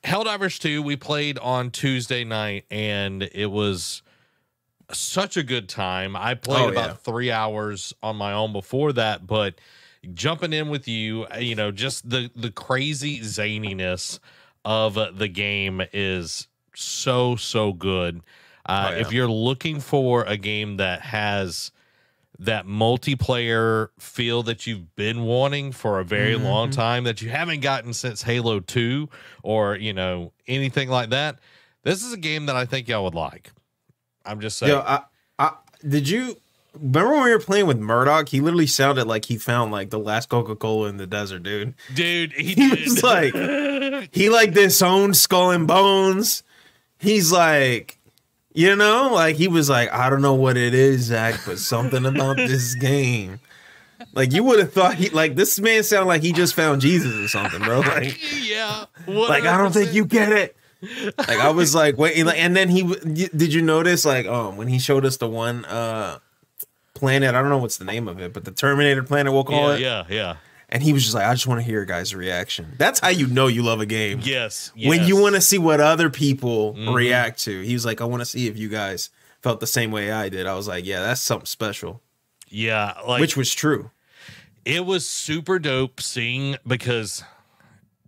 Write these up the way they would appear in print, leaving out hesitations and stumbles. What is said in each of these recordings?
Helldivers 2, we played on Tuesday night, and it was such a good time. I played about 3 hours on my own before that, but jumping in with you, you know, just the crazy zaniness of the game is so good. If you're looking for a game that has that multiplayer feel that you've been wanting for a very long time, that you haven't gotten since Halo 2 or, you know, anything like that, this is a game that I think y'all would like. I'm just saying. Yo, did you remember when we were playing with Murdoch? He literally sounded like he found like the last Coca-Cola in the desert, dude. Dude, he was like, he like disowned Skull and Bones. He's like, you know, like he was like, I don't know what it is, Zach, but something about this game. Like you would have thought he like this man sounded like he just found Jesus or something, bro. Like, yeah, 100%. Like I don't think you get it. Like I was like, wait, and then did you notice like when he showed us the one planet, I don't know what's the name of it, but the Terminator planet we'll call it. Yeah. And he was just like, I just want to hear your guys' reaction. That's how you know you love a game. Yes. When you want to see what other people react to. He was like, I want to see if you guys felt the same way I did. I was like, yeah, that's something special. Yeah. Like, which was true. It was super dope seeing, because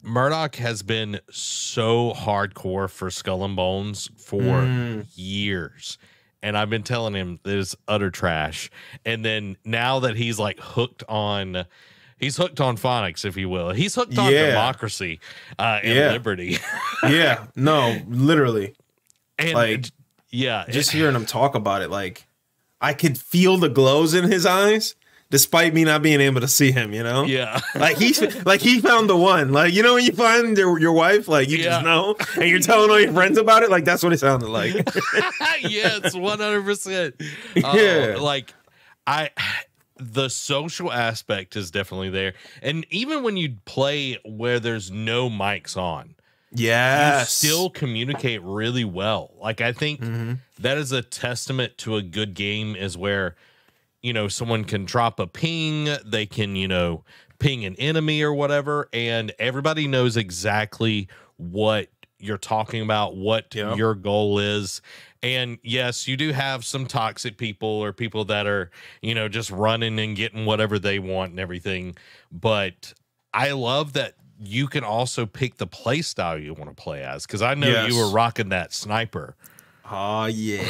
Murdoch has been so hardcore for Skull and Bones for years. And I've been telling him this utter trash. And then now that he's like hooked on phonics, if you will. He's hooked on democracy and liberty. Yeah, no, literally. And like, just hearing him talk about it, like I could feel the glows in his eyes, despite me not being able to see him. You know? Yeah. like he found the one. Like, you know, when you find your wife, like you just know, and you're telling all your friends about it. Like that's what it sounded like. Yeah, it's 100%. Yeah, like the social aspect is definitely there. And even when you play where there's no mics on, you still communicate really well. Like I think that is a testament to a good game, is where, you know, someone can drop a ping, they can, you know, ping an enemy or whatever, and everybody knows exactly what you're talking about, what your goal is. And yes, you do have some toxic people or people that are, you know, just running and getting whatever they want and everything. But I love that you can also pick the play style you want to play as, because I know you were rocking that sniper. Oh, yeah.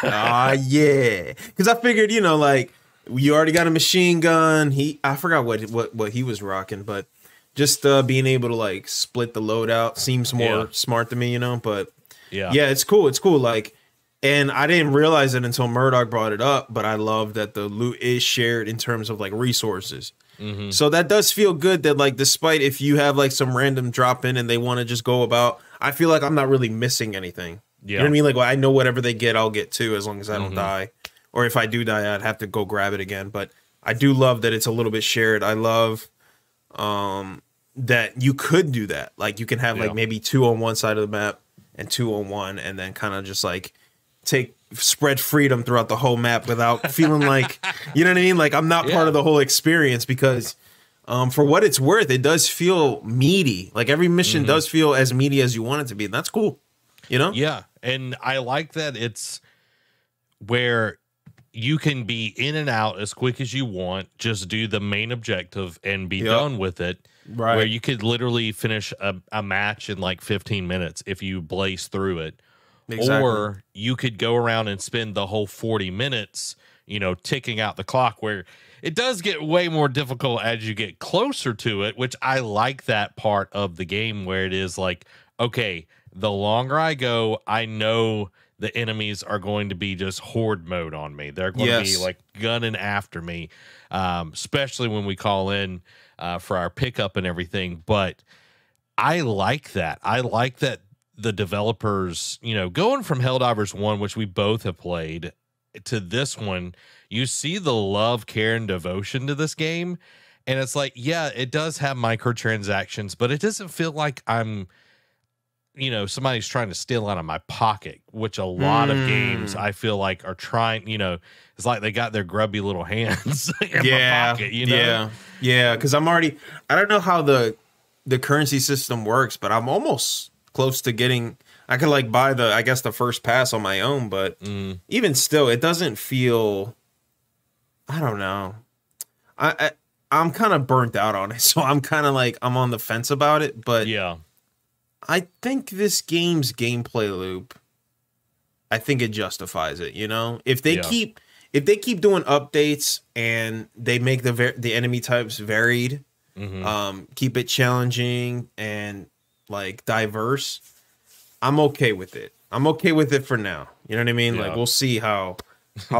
Oh, yeah. Because I figured, you know, like, you already got a machine gun. I forgot what he was rocking, but just being able to, like, split the loadout seems more smart to me, you know? But, yeah, it's cool. It's cool. Like, and I didn't realize it until Murdoch brought it up, but I love that the loot is shared in terms of, like, resources. So that does feel good that, like, despite if you have, like, some random drop in and they want to just go about, I feel like I'm not really missing anything. Yeah. You know what I mean? Like, well, I know whatever they get, I'll get too, as long as I don't die. Or if I do die, I'd have to go grab it again. But I do love that it's a little bit shared. I love that you could do that. Like, you can have, like, maybe 2 on one side of the map and 2 on one, and then kind of just, like, spread freedom throughout the whole map without feeling like, you know what I mean? Like, I'm not part of the whole experience, because for what it's worth, it does feel meaty. Like, every mission does feel as meaty as you want it to be. And that's cool. You know? Yeah. And I like that it's where you can be in and out as quick as you want, just do the main objective and be done with it. Right. Where you could literally finish a match in like 15 minutes if you blaze through it. Exactly. Or you could go around and spend the whole 40 minutes, you know, ticking out the clock, where it does get way more difficult as you get closer to it, which I like that part of the game, where it is like, okay, the longer I go, I know the enemies are going to be just horde mode on me. They're going to be like gunning after me, especially when we call in for our pickup and everything. But I like that. I like that the developers, you know, going from Helldivers 1, which we both have played, to this one, you see the love, care, and devotion to this game. And it's like, yeah, it does have microtransactions, but it doesn't feel like I'm, you know, somebody's trying to steal out of my pocket, which a lot of games I feel like are trying, you know, it's like they got their grubby little hands in my pocket, you know? Yeah. Because I don't know how the currency system works, but I'm almost close to getting. I could like buy the first pass on my own, but even still, it doesn't feel. I don't know. I'm kind of burnt out on it, so I'm kind of like I'm on the fence about it. But yeah, I think this game's gameplay loop, I think it justifies it. You know, if they keep doing updates and they make the enemy types varied, keep it challenging and like diverse, I'm okay with it. I'm okay with it for now. You know what I mean? Yeah. Like we'll see how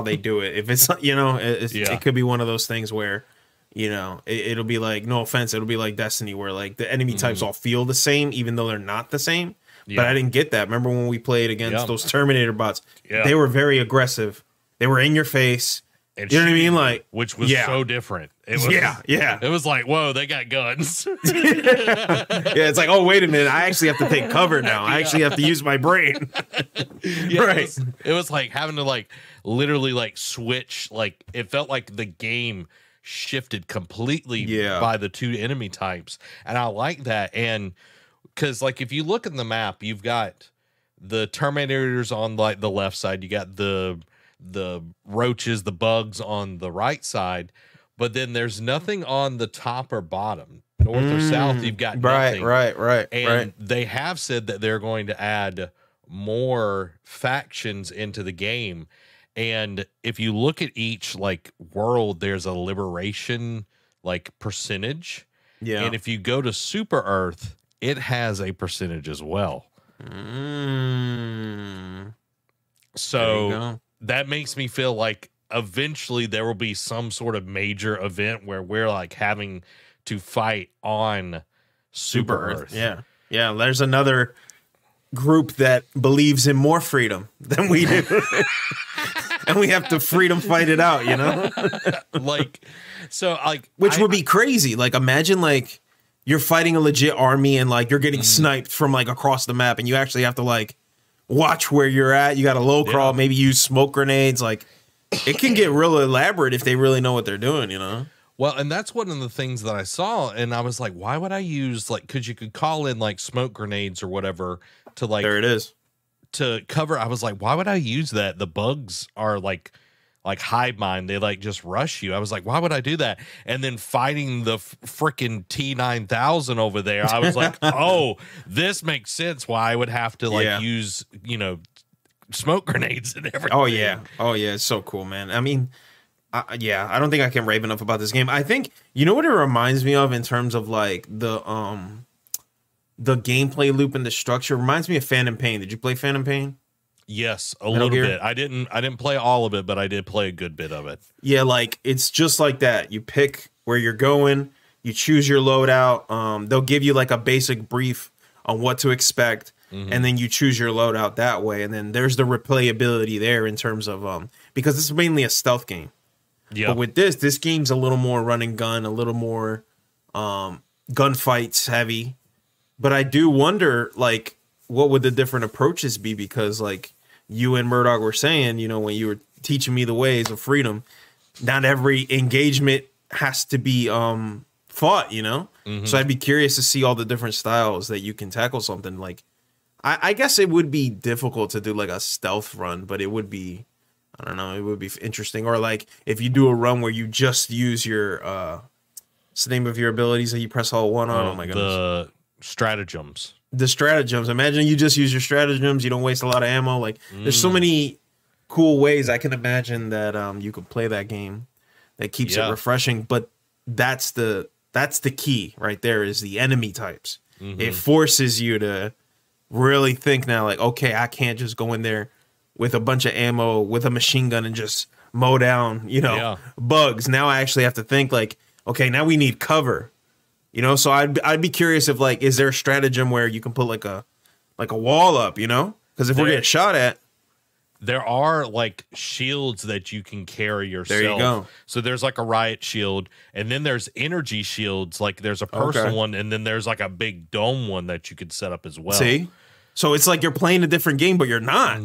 they do it. If it's, you know, it could be one of those things where, you know, it'll be like, no offense, it'll be like Destiny where like the enemy types all feel the same even though they're not the same. But I didn't get that. Remember when we played against those Terminator bots? They were very aggressive. They were in your face. And you know what I mean? Like, which was so different. It was, It was like, whoa, they got guns. It's like, oh, wait a minute. I actually have to take cover now. I actually have to use my brain. Right. It was like having to like literally like switch. Like it felt like the game shifted completely by the two enemy types. And I like that. And because like if you look at the map, you've got the Terminators on like the left side. You got the roaches, the bugs on the right side, but then there's nothing on the top or bottom, north or south. You've got nothing. Right. And they have said that they're going to add more factions into the game. And if you look at each like world, there's a liberation like percentage. Yeah. And if you go to Super Earth, it has a percentage as well. So that makes me feel like eventually there will be some sort of major event where we're like having to fight on Super Earth. Yeah. There's another group that believes in more freedom than we do. And we have to freedom fight it out, you know? Which would be crazy. Like, imagine like you're fighting a legit army and like you're getting sniped from like across the map and you actually have to like watch where you're at. You got to low crawl, maybe use smoke grenades. Like, it can get real elaborate if they really know what they're doing, you know? Well, and that's one of the things that I saw, and I was like, why would I use, like, because you could call in, like, smoke grenades or whatever to, like... There it is. To cover, I was like, why would I use that? The bugs are, like hive mind. They, like, just rush you. I was like, why would I do that? And then fighting the freaking T-9000 over there, I was like, oh, this makes sense why I would have to, like, use, you know, smoke grenades and everything. Oh, yeah. It's so cool, man. I mean... I don't think I can rave enough about this game. I think, you know what it reminds me of in terms of like the gameplay loop and the structure? It reminds me of Phantom Pain. Did you play Phantom Pain? Yes, a little bit. I didn't play all of it, but I did play a good bit of it. Yeah, like it's just like that. You pick where you're going, you choose your loadout. They'll give you like a basic brief on what to expect, and then you choose your loadout that way. And then there's the replayability there in terms of because this is mainly a stealth game. Yeah. But with this game's a little more run and gun, a little more gunfights heavy. But I do wonder, like, what would the different approaches be? Because, like, you and Murdoch were saying, you know, when you were teaching me the ways of freedom, not every engagement has to be fought, you know? So I'd be curious to see all the different styles that you can tackle something. Like, I guess it would be difficult to do, like, a stealth run, but it would be... I don't know. It would be interesting. Or like if you do a run where you just use your, what's the name of your abilities that you press all one on? Oh my goodness. The stratagems. The stratagems. Imagine you just use your stratagems. You don't waste a lot of ammo. Like there's so many cool ways I can imagine that you could play that game that keeps it refreshing. But that's the key right there is the enemy types. It forces you to really think now like, okay, I can't just go in there with a bunch of ammo, with a machine gun, and just mow down, you know, bugs. Now I actually have to think like, okay, now we need cover, you know. So I'd be curious if like, is there a stratagem where you can put like a wall up, you know? Because if we're getting shot at, there are like shields that you can carry yourself. There you go. So there's like a riot shield, and then there's energy shields. Like there's a personal one, and then there's like a big dome one that you could set up as well. See, so it's like you're playing a different game, but you're not.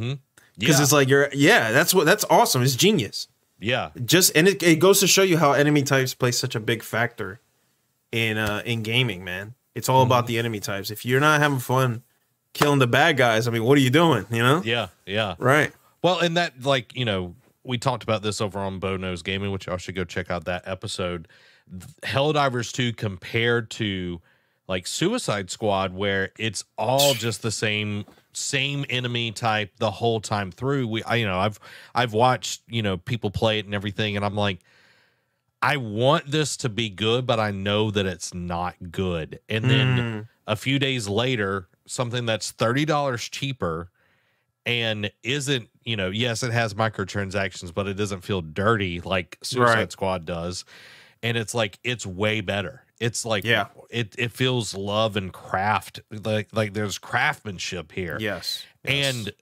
Because it's like that's awesome. It's genius. Yeah. And it goes to show you how enemy types play such a big factor in gaming, man. It's all about the enemy types. If you're not having fun killing the bad guys. I mean, what are you doing? You know? Yeah, yeah. Right. Well, and that, like, you know, we talked about this over on Bo Knows Gaming, which y'all should go check out that episode. Helldivers 2 compared to like Suicide Squad, where it's all just the same enemy type the whole time through. I've watched, you know, people play it and everything, and I'm like, I want this to be good, but I know that it's not good. And then a few days later, something that's $30 cheaper and isn't, you know, yes, it has microtransactions, but it doesn't feel dirty like Suicide Squad does. And it's like, it's way better. It's like, it feels love and craft. Like there's craftsmanship here. Yes. And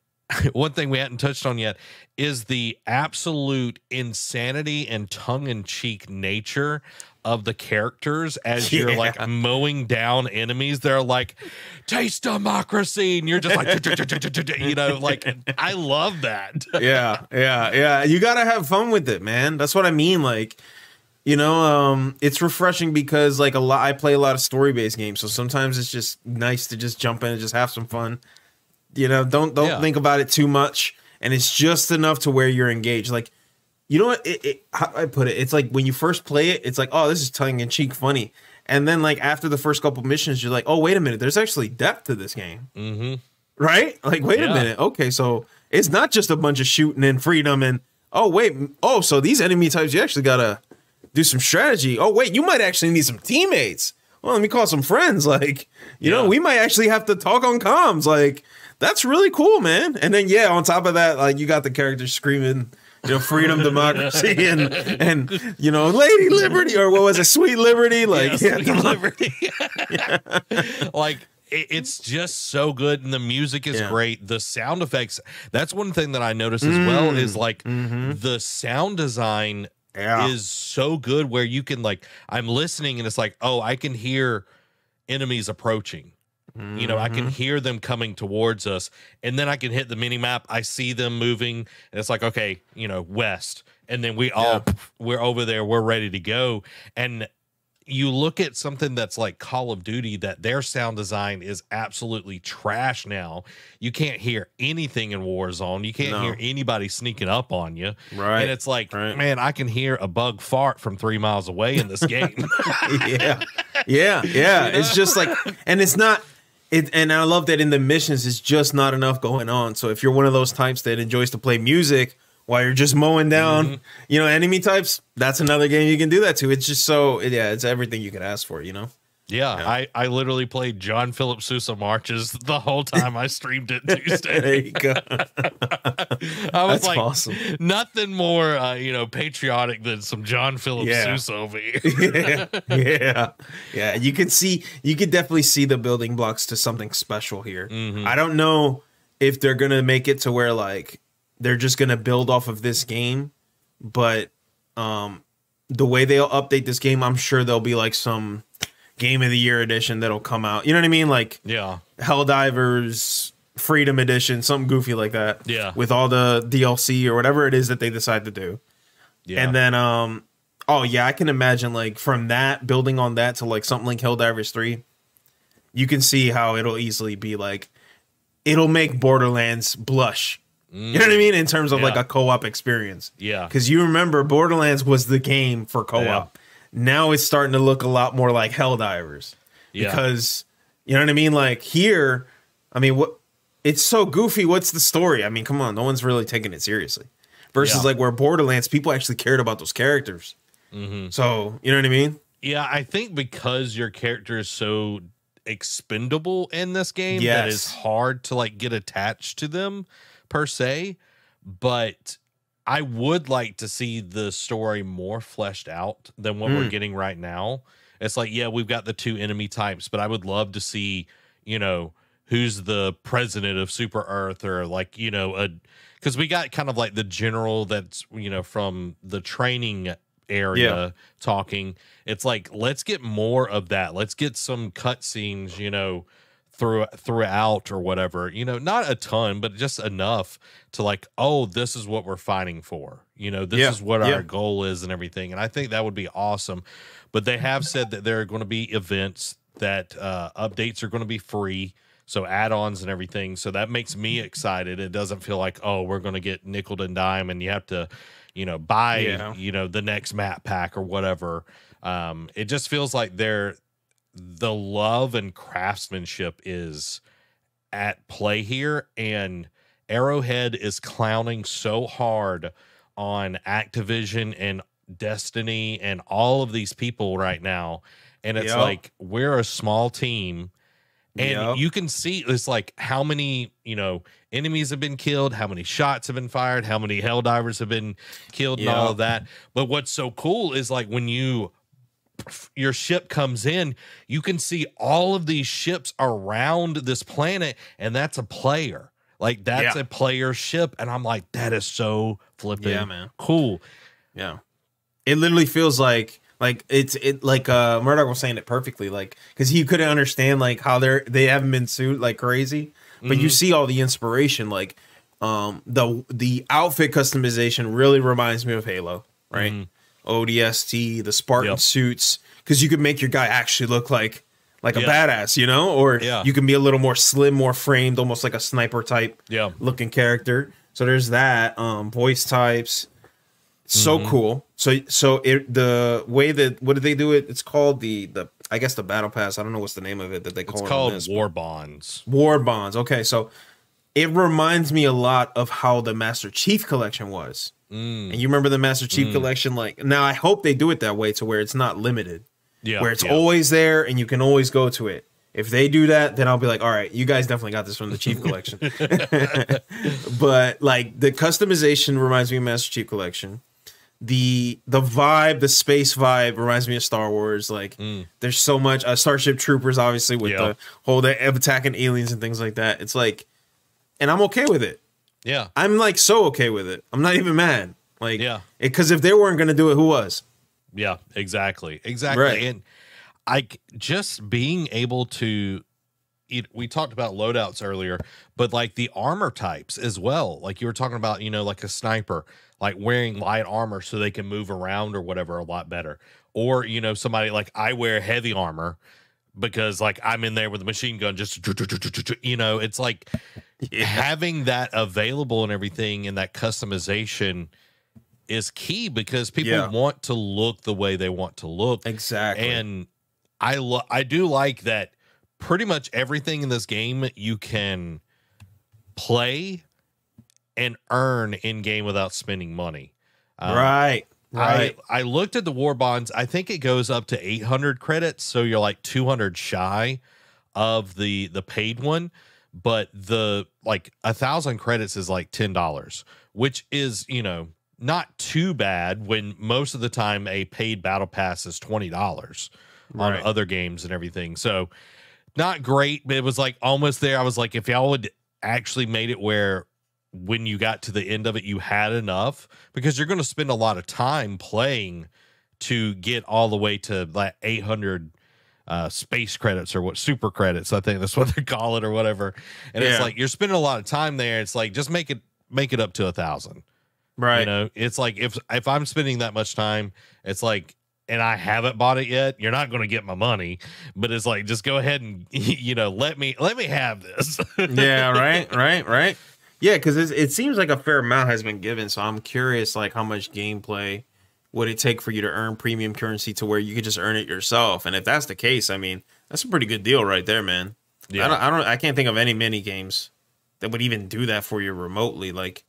one thing we hadn't touched on yet is the absolute insanity and tongue-in-cheek nature of the characters as you're like mowing down enemies. They're like, taste democracy, and you're just like, you know, like, I love that. Yeah. You gotta have fun with it, man. That's what I mean. Like, you know, it's refreshing because like I play a lot of story-based games, so sometimes it's just nice to just jump in and just have some fun. You know, don't think about it too much, and it's just enough to where you're engaged. Like, you know what? How I put it, it's like when you first play it, it's like, oh, this is tongue in cheek funny, and then like after the first couple missions, you're like, oh, wait a minute, there's actually depth to this game, right? Like, wait a minute, okay, so it's not just a bunch of shooting and freedom, and so these enemy types, you actually gotta do some strategy. Oh wait, you might actually need some teammates. Well, let me call some friends. Like, you know, we might actually have to talk on comms. Like, that's really cool, man. And then, on top of that, like, you got the characters screaming, you know, freedom, democracy, and you know, Lady Liberty, or what was it, Sweet Liberty? Like, Sweet Liberty. Like, it's just so good, and the music is great. The sound effects, that's one thing that I noticed as well, is like the sound design is so good where you can, like, I'm listening and it's like, oh, I can hear enemies approaching. You know, I can hear them coming towards us, and then I can hit the mini map. I see them moving, and it's like, okay, you know, west, and then we're over there. We're ready to go. And you look at something that's like Call of Duty, that their sound design is absolutely trash now. You can't hear anything in Warzone. You can't hear anybody sneaking up on you. Right. And it's like, man, I can hear a bug fart from 3 miles away in this game. Yeah. It's just like, and it's not. And I love that in the missions, it's just not enough going on. So if you're one of those types that enjoys to play music while you're just mowing down, you know, enemy types, that's another game you can do that to. It's just so, it's everything you could ask for, you know? Yeah. I literally played John Philip Sousa marches the whole time I streamed it Tuesday. There you go. I was like, awesome. Nothing more, you know, patriotic than some John Philip Sousa over here. Yeah. You could definitely see the building blocks to something special here. I don't know if they're going to make it to where, like, they're just going to build off of this game, but the way they'll update this game, I'm sure there'll be like some Game of the Year edition that'll come out. You know what I mean? Like, Helldivers Freedom Edition, something goofy like that. Yeah. With all the DLC or whatever it is that they decide to do. Yeah. And then, I can imagine, like, from that, building on that to like something like Helldivers 3, you can see how it'll easily be like, it'll make Borderlands blush. You know what I mean? In terms of like a co-op experience. Yeah. Because you remember Borderlands was the game for co-op. Yeah. Now it's starting to look a lot more like Helldivers. Yeah. Because, you know what I mean? Like, here, I mean, it's so goofy. What's the story? I mean, come on. No one's really taking it seriously. Versus like where Borderlands, people actually cared about those characters. So, you know what I mean? Yeah, I think because your character is so expendable in this game that it's hard to like get attached to them per se. But I would like to see the story more fleshed out than what we're getting right now. It's like, we've got the two enemy types, but I would love to see, you know, who's the president of Super Earth, or like, you know, because we got kind of like the general that's, you know, from the training area talking. It's like, let's get more of that. Let's get some cutscenes, you know, throughout or whatever, you know, not a ton, but just enough to like, oh, this is what we're fighting for, you know, this is what our goal is and everything. And I think that would be awesome. But they have said that there are going to be events, that updates are going to be free. so add-ons and everything. So that makes me excited. It doesn't feel like, oh, we're going to get nickel and dime and you have to, buy, the next map pack or whatever. It just feels like the love and craftsmanship is at play here, and Arrowhead is clowning so hard on Activision and Destiny and all of these people right now. And it's like, we're a small team, and you can see it's like how many, enemies have been killed, how many shots have been fired, how many Helldivers have been killed and all of that. But what's so cool is like when your ship comes in, you can see all of these ships around this planet, and that's a player. Like that's a player ship, and I'm like, that is so flipping cool. Yeah, it literally feels like Murdoch was saying it perfectly, like because he couldn't understand like how they haven't been sued like crazy, but you see all the inspiration, like the outfit customization really reminds me of Halo, right? ODST, the Spartan suits, because you could make your guy actually look like a badass, or you can be a little more slim, more framed, almost like a sniper type looking character. So there's that. Voice types, so cool. So the way that what did they do it? It's called the I guess the battle pass. I don't know what's the name of it that they call it. It's called War Bonds. War Bonds. Okay, so it reminds me a lot of how the Master Chief Collection was. And you remember the Master Chief Collection? Like now, I hope they do it that way to where it's not limited. Where it's always there and you can always go to it. If they do that, then I'll be like, all right, you guys definitely got this from the Chief Collection. But like the customization reminds me of Master Chief Collection. The vibe, the space vibe reminds me of Star Wars. Like there's so much Starship Troopers, obviously, with the whole attacking aliens and things like that. It's like, and I'm okay with it. Yeah. I'm like so okay with it. I'm not even mad. Like, because if they weren't going to do it, who was? Yeah, exactly. Right. And just being able to, we talked about loadouts earlier, but like the armor types as well. Like you were talking about, like a sniper, like wearing light armor so they can move around or whatever a lot better. Or, somebody like I wear heavy armor because like I'm in there with a machine gun, just, it's like having that available and everything, and that customization is key because people want to look the way they want to look. Exactly. And I do like that pretty much everything in this game you can play and earn in game without spending money. Right. I looked at the War Bonds. I think it goes up to 800 credits. So you're like 200 shy of the paid one, but the like 1,000 credits is like $10, which is, not too bad when most of the time a paid battle pass is $20 on other games and everything. So not great, but it was like almost there. I was like, if y'all would actually made it where when you got to the end of it, you had enough, because you're going to spend a lot of time playing to get all the way to like 800 space credits, or what, super credits, I think that's what they call it or whatever. And it's like, you're spending a lot of time there. It's like, just make it up to 1,000. Right. It's like if I'm spending that much time, it's like, and I haven't bought it yet, you're not going to get my money, but it's like, just go ahead and, let me have this. Yeah. Right. Yeah. Cause it seems like a fair amount has been given. So I'm curious, like how much gameplay would it take for you to earn premium currency to where you could just earn it yourself? And if that's the case, I mean, that's a pretty good deal right there, man. Yeah. I can't think of any mini games that would even do that for you remotely. Like,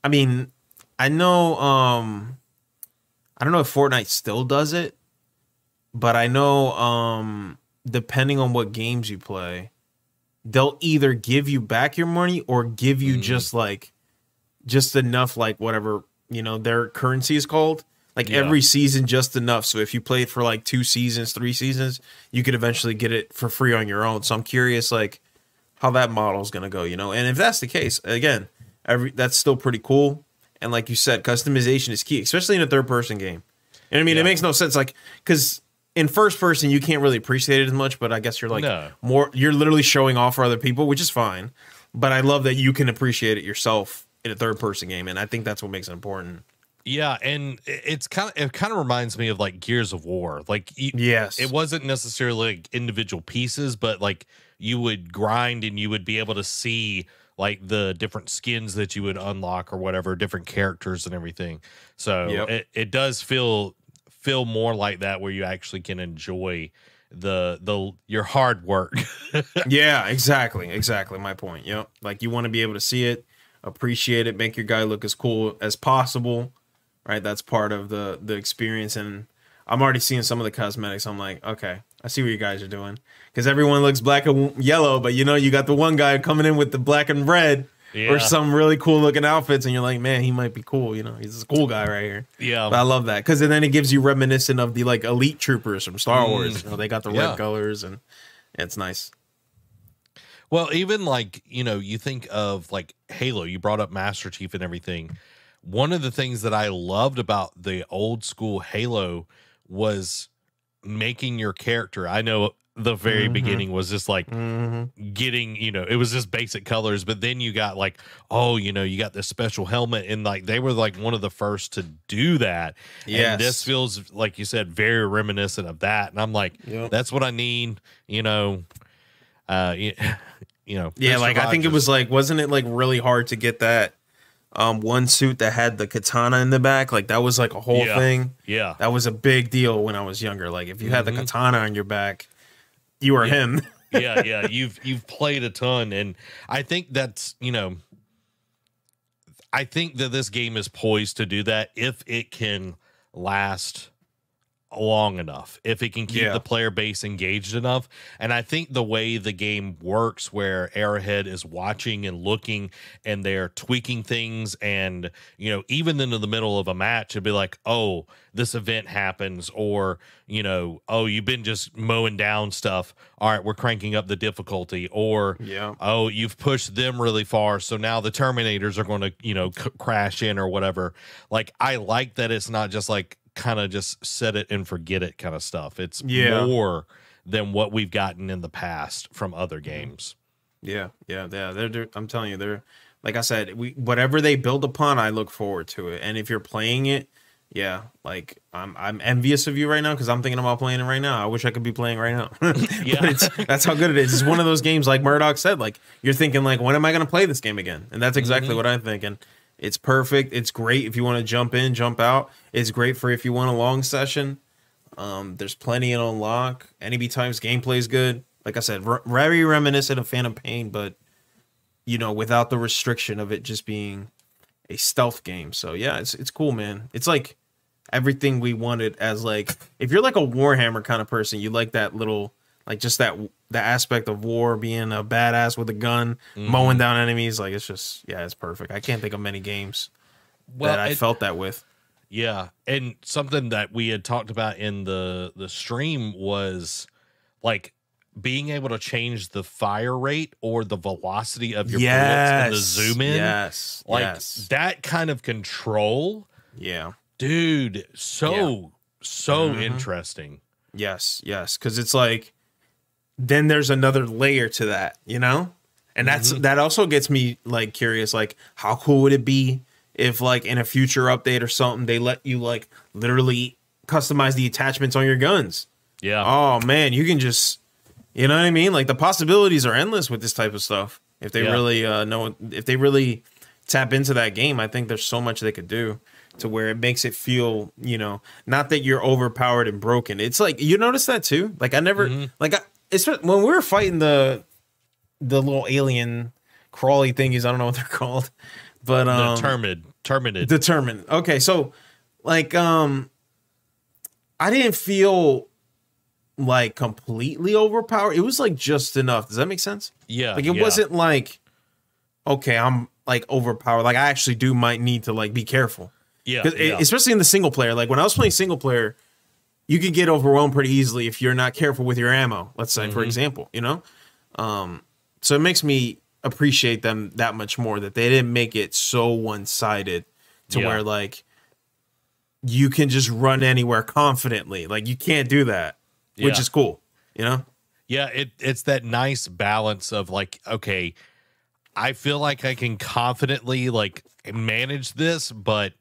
I mean, I know, I don't know if Fortnite still does it, but I know, depending on what games you play, they'll either give you back your money or give you just enough, like whatever, their currency is called. Like every season, just enough. So if you played for like 2 seasons, 3 seasons, you could eventually get it for free on your own. So I'm curious, like how that model is going to go, and if that's the case, again, that's still pretty cool. And like you said, customization is key, especially in a third-person game. And I mean, it makes no sense, like, because in first person you can't really appreciate it as much. But I guess you're like you're literally showing off for other people, which is fine. But I love that you can appreciate it yourself in a third-person game, and I think that's what makes it important. Yeah, and it kind of reminds me of like Gears of War. Like, yes, it wasn't necessarily like individual pieces, but like you would grind and you would be able to see like the different skins that you would unlock or whatever, different characters and everything. So it does feel more like that, where you actually can enjoy your hard work. Yeah, exactly my point. Yep, like you want to be able to see it, appreciate it, make your guy look as cool as possible, right? That's part of the experience. And I'm already seeing some of the cosmetics. I'm like, okay, I see what you guys are doing, because everyone looks black and yellow, but you got the one guy coming in with the black and red or some really cool looking outfits, and you're like, man, he might be cool. He's a cool guy right here. Yeah, but I love that, because then it gives you reminiscent of the like elite troopers from Star Wars. They got the red colors, and it's nice. Well, even like, you think of like Halo, you brought up Master Chief and everything. One of the things that I loved about the old school Halo was making your character. I know the very beginning was just like getting, it was just basic colors, but then you got like, you got this special helmet, and like they were like one of the first to do that. Yes. And this feels, like you said, very reminiscent of that. And I'm like, that's what I need, Yeah, like I think it was like, wasn't it like really hard to get that one suit that had the katana in the back? Like that was like a whole thing. Yeah, that was a big deal when I was younger. Like if you had the katana on your back, you were him. yeah, you've played a ton, and I think that's I think that this game is poised to do that if it can last long enough, if it can keep the player base engaged enough. And I think the way the game works, where Arrowhead is watching and looking, and they're tweaking things, and even into the middle of a match, it'd be like, oh, this event happens, or oh, you've been just mowing down stuff, all right, we're cranking up the difficulty, or oh, you've pushed them really far, so now the Terminators are going to crash in or whatever. Like, I like that it's not just like kind of just set it and forget it kind of stuff. It's more than what we've gotten in the past from other games. Yeah. I'm telling you, they're, like I said, whatever they build upon, I look forward to it. And if you're playing it, like I'm envious of you right now, because I'm thinking about playing it right now. I wish I could be playing right now. That's how good it is. It's one of those games, like Murdoch said, like you're thinking like, when am I going to play this game again? And that's exactly what I'm thinking. It's perfect. It's great if you want to jump in, jump out. It's great for if you want a long session. There's plenty to unlock. Enemy times gameplay is good. Like I said, very reminiscent of Phantom Pain, but without the restriction of it just being a stealth game. So yeah, it's cool, man. It's like everything we wanted as like, if you're like a Warhammer kind of person, you like that little, like just the aspect of war, being a badass with a gun, mowing down enemies. Like it's just, it's perfect. I can't think of many games that I felt that with. Yeah, and something that we had talked about in the stream was like being able to change the fire rate or the velocity of your bullets and the zoom in. Like that kind of control. Yeah. Dude, so interesting. Yes, because it's like, then there's another layer to that, and that also gets me like curious, like how cool would it be if like in a future update or something they let you like literally customize the attachments on your guns. Oh man, you can just, you know what I mean? Like the possibilities are endless with this type of stuff. If they really if they really tap into that game, I think there's so much they could do to where it makes it feel, not that you're overpowered and broken. It's like, you notice that too? Like I never it's when we were fighting the little alien crawly thingies, I don't know what they're called, but determined. Okay, so like I didn't feel like completely overpowered. It was like just enough. Does that make sense? Yeah. Like it wasn't like, okay, I'm like overpowered. Like I actually might need to like be careful. Yeah. Especially in the single player. Like when I was playing single player, you could get overwhelmed pretty easily if you're not careful with your ammo, let's say, for example, so it makes me appreciate them that much more, that they didn't make it so one-sided to where like you can just run anywhere confidently. Like you can't do that, which is cool, Yeah, it's that nice balance of like, okay, I feel like I can confidently like manage this, but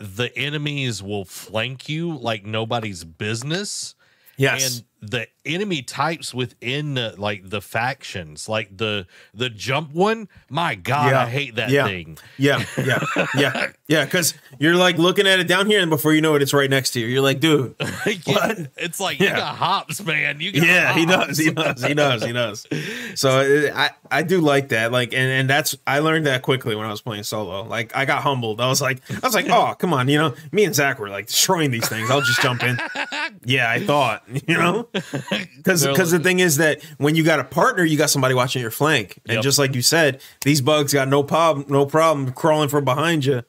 the enemies will flank you like nobody's business. Yes. the enemy types within the factions, like the jump one. My God, I hate that thing. Yeah. Because you're like looking at it down here, and before you know it, it's right next to you. You're like, dude, what? It's like you got hops, man. You got hops. He does. So I do like that. Like, and that's, I learned that quickly when I was playing solo. Like, I got humbled. I was like, oh, come on, me and Zach were like destroying these things. I'll just jump in. Yeah, I thought, because the thing is that when you got a partner, you got somebody watching your flank, and just like you said, these bugs got no problem crawling from behind you,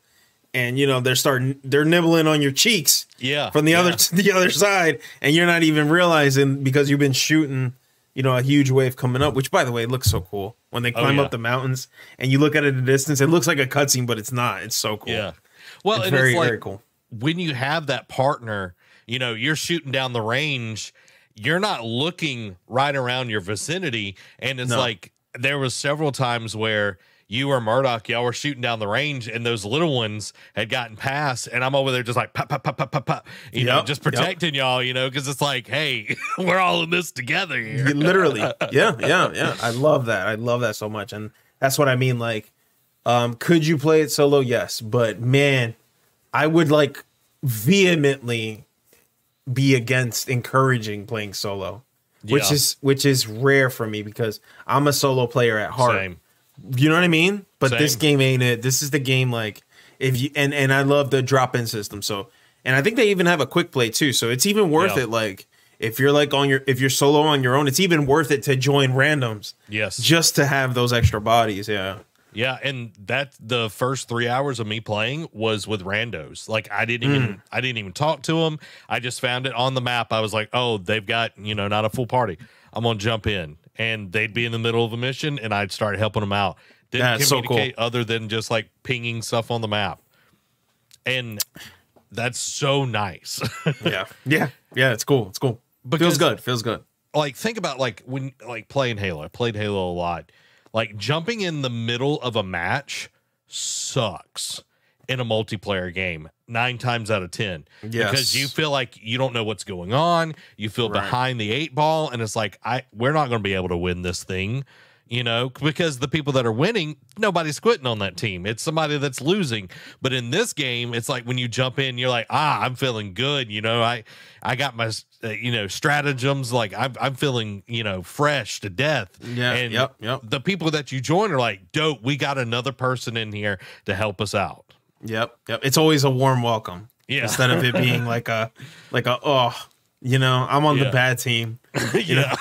and they're nibbling on your cheeks, from the other side, and you're not even realizing because you've been shooting, a huge wave coming up. Which, by the way, looks so cool when they climb up the mountains, and you look at it at a distance. It looks like a cutscene, but it's not. It's so cool. Yeah, well, it's very cool when you have that partner. You're shooting down the range. You're not looking right around your vicinity. And it's like there was several times where you or Murdoch, y'all were shooting down the range, and those little ones had gotten past, and I'm over there just like pop, pop, pop, pop, pop, pop, just protecting y'all, because it's like, hey, we're all in this together here. Literally. Yeah. I love that. I love that so much. And that's what I mean. Like, could you play it solo? Yes. But man, I would like vehemently be against encouraging playing solo, which is rare for me because I'm a solo player at heart. Same. You know what I mean? But this game ain't it. This is the game, like, if you and I love the drop-in system. So, and I think they even have a quick play too. So it's even worth it. Like, if you're like if you're solo on your own, it's even worth it to join randoms. Yes. Just to have those extra bodies. Yeah. Yeah, and that the first 3 hours of me playing was with randos. Like, I didn't even talk to them. I just found it on the map. I was like, oh, they've got not a full party. I'm gonna jump in, and they'd be in the middle of a mission, and I'd start helping them out. Didn't communicate other than just like pinging stuff on the map, and that's so nice. yeah. It's cool. It's cool. Because, feels good. Like, think about like when playing Halo. I played Halo a lot. Like, jumping in the middle of a match sucks in a multiplayer game 9 times out of 10. Yes. Because you feel like you don't know what's going on. You feel behind the 8 ball, and it's like, we're not going to be able to win this thing, because the people that are winning, nobody's quitting on that team. It's somebody that's losing. But in this game, it's like when you jump in, you're like, I'm feeling good. I got my stratagems, like I'm feeling fresh to death. Yeah. And yep. the people that you join are like, dope, we got another person in here to help us out. Yep. It's always a warm welcome. Yeah. Instead of it being like a I'm on the bad team. Yeah.